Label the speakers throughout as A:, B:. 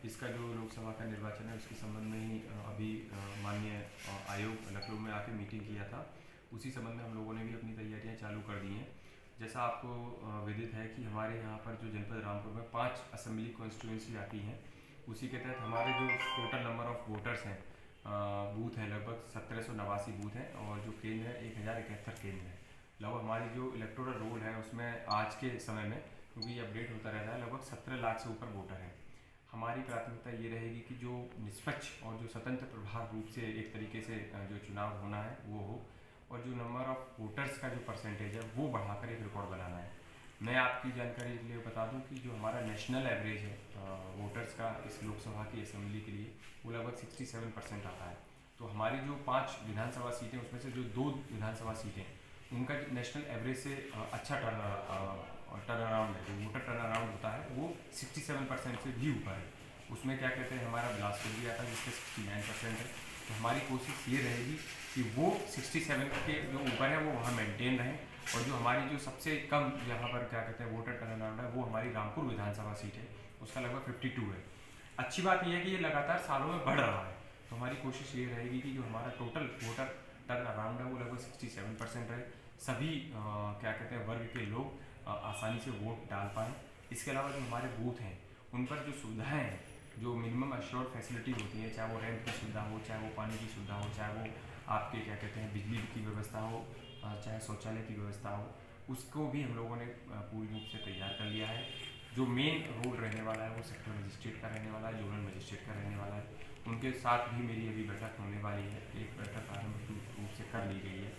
A: इसका जो लोकसभा का निर्वाचन है उसके संबंध में ही अभी माननीय आयोग लखनऊ में आके मीटिंग किया था। उसी संबंध में हम लोगों ने भी अपनी तैयारियां चालू कर दी हैं। जैसा आपको विदित है कि हमारे यहाँ पर जो जनपद रामपुर में 5 असेंबली कॉन्स्टिट्यूंसी आती हैं, उसी के तहत हमारे जो टोटल नंबर ऑफ़ वोटर्स हैं, बूथ हैं लगभग 1789 बूथ हैं, और जो केंद्र है 1071 केंद्र है। लगभग हमारी जो इलेक्टोरल रोल है उसमें आज के समय में, क्योंकि ये अपडेट होता रहता है, लगभग 17 लाख से ऊपर वोटर हैं। हमारी प्राथमिकता ये रहेगी कि जो निष्पक्ष और जो स्वतंत्र प्रभाव रूप से एक तरीके से जो चुनाव होना है वो हो, और जो नंबर ऑफ़ वोटर्स का जो परसेंटेज है वो बढ़ाकर एक रिकॉर्ड बनाना है। मैं आपकी जानकारी के लिए बता दूं कि जो हमारा नेशनल एवरेज है वोटर्स का इस लोकसभा की असेंबली के लिए, वो लगभग 67% आता है। तो हमारी जो 5 विधानसभा सीटें, उसमें से जो 2 विधानसभा सीटें, उनका नेशनल एवरेज से अच्छा टर्न अराउंड है, जो वोटर टर्न अराउंड होता है वो 67% से भी ऊपर है। उसमें क्या कहते हैं, हमारा बिलासपुर भी आता है जिसके 69% है। तो हमारी कोशिश ये रहेगी कि वो 67 के जो ऊपर है वो वहाँ मेंटेन रहें, और जो हमारी जो सबसे कम यहाँ पर क्या कहते हैं वोटर टर्न अराउंड है, वो हमारी रामपुर विधानसभा सीट है, उसका लगभग 52 है। अच्छी बात यह है कि ये लगातार सालों में बढ़ रहा है। तो हमारी कोशिश ये रहेगी कि जो हमारा टोटल वोटर टर्न अराउंड है वो लगभग 67% रहे। सभी क्या कहते हैं वर्ग के लोग आसानी से वोट डाल पाएँ। इसके अलावा जो हमारे बूथ हैं उन पर जो सुविधाएँ हैं, जो मिनिमम अश्योर्ड फैसिलिटी होती है, चाहे वो रैंप की सुविधा हो, चाहे वो पानी की सुविधा हो, चाहे वो आपके क्या कहते हैं बिजली की व्यवस्था हो, चाहे शौचालय की व्यवस्था हो, उसको भी हम लोगों ने पूरी रूप से तैयार कर लिया है। जो मेन रोल रहने वाला है वो सेक्टर मजिस्ट्रेट का रहने वाला है, जोनल मजिस्ट्रेट का रहने वाला है। उनके साथ भी मेरी अभी बैठक होने वाली है। एक बैठक प्रारंभिक रूप से कर ली गई है।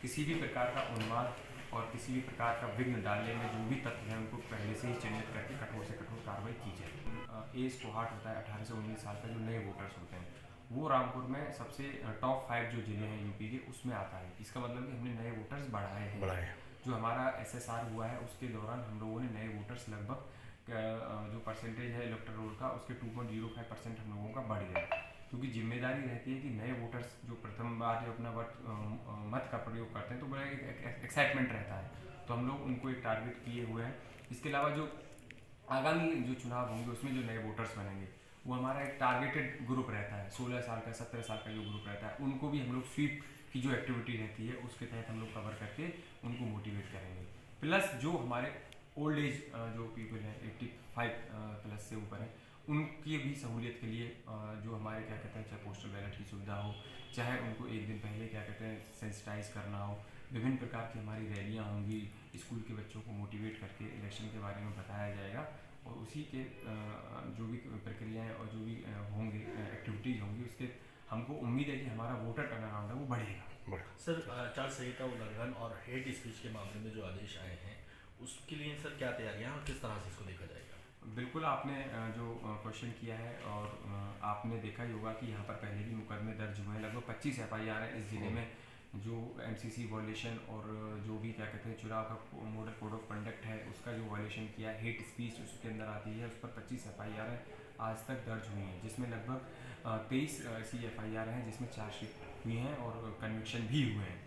A: किसी भी प्रकार का उन्माद और किसी भी प्रकार का विघ्न डालने में जो भी तत्व हैं उनको पहले से ही चिन्हित करके कठोर से कठोर कार्रवाई की जाए। एज कोहार्ट होता है 18 से 19 साल का, जो नए वोटर्स होते हैं, वो रामपुर में सबसे टॉप 5 जो ज़िले हैं यूपी के, उसमें आता है। इसका मतलब कि हमने नए वोटर्स बढ़ाए हैं। जो हमारा SSR हुआ है उसके दौरान हम लोगों ने नए वोटर्स लगभग जो परसेंटेज है इलेक्टोरल रोल का, उसके 2.05% हम लोगों का बढ़ गया। क्योंकि जिम्मेदारी रहती है कि नए वोटर्स जो प्रथम बार जो अपना मत का प्रयोग करते हैं, तो बड़ा एक एक्साइटमेंट रहता है। तो हम लोग उनको एक टारगेट किए हुए हैं। इसके अलावा जो आगामी जो चुनाव होंगे उसमें जो नए वोटर्स बनेंगे, वो हमारा एक टारगेटेड ग्रुप रहता है। 16 साल का, 17 साल का जो ग्रुप रहता है, उनको भी हम लोग स्वीप की जो एक्टिविटी रहती है उसके तहत हम लोग कवर करके उनको मोटिवेट करेंगे। प्लस जो हमारे ओल्ड एज जो पीपल हैं 85 प्लस से ऊपर हैं, उनकी भी सहूलियत के लिए जो हमारे क्या कहते हैं, चाहे पोस्टल बैलेट की सुविधा हो, चाहे उनको एक दिन पहले क्या कहते हैं सेंसिटाइज करना हो, विभिन्न प्रकार की हमारी रैलियाँ होंगी, स्कूल के बच्चों को मोटिवेट करके इलेक्शन के बारे में बताया जाएगा, और उसी के जो भी प्रक्रियाएँ और जो भी होंगे एक्टिविटीज़ होंगी, उसके हमको उम्मीद है कि हमारा वोटर टर्न अराउंड है वो बढ़ेगा।
B: सर, आचार संहिता उल्लंघन और हेट स्पीच के मामले में जो आदेश आए हैं उसके लिए सर क्या तैयारियां और किस तरह से इसको देखा जाएगा?
A: बिल्कुल, आपने जो क्वेश्चन किया है, और आपने देखा ही होगा कि यहाँ पर पहले भी मुकदमे दर्ज हुए हैं। लगभग 25 FIR है इस ज़िले में, जो MCC वॉयलेशन और जो भी क्या कहते हैं चुनाव का मॉडल कोड ऑफ कंडक्ट है उसका जो वॉयलेशन किया है, हेट स्पीच उसके अंदर आती है, उस पर 25 FIR है आज तक दर्ज हुई हैं, जिसमें लगभग 23 ऐसी FIR हैं जिसमें चार्जशीट हुई हैं और कन्विक्शन भी हुए हैं।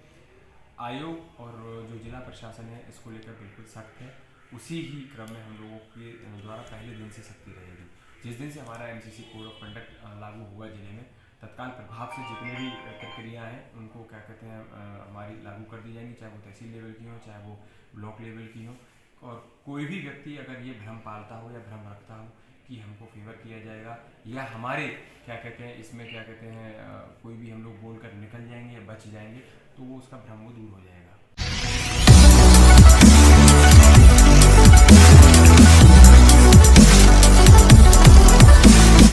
A: आयोग और जो जिला प्रशासन है इसको लेकर बिल्कुल सख्त है। उसी ही क्रम में हम लोगों के द्वारा पहले दिन से सख्ती रहेगी। जिस दिन से हमारा MCC कोड ऑफ कंडक्ट लागू हुआ जिले में, तत्काल प्रभाव से जितनी भी प्रक्रिया हैं उनको क्या कहते हैं हमारी लागू कर दी जाएंगी, चाहे वो तहसील लेवल की हो, चाहे वो ब्लॉक लेवल की हो। और कोई भी व्यक्ति अगर ये भ्रम पालता हो या भ्रम रखता हो कि हमको फेवर किया जाएगा, या हमारे क्या कहते हैं इसमें क्या कहते हैं कोई भी हम लोग बोल कर निकल जाएंगे या बच जाएंगे, तो वो उसका भ्रम वो दूर हो जाएगा।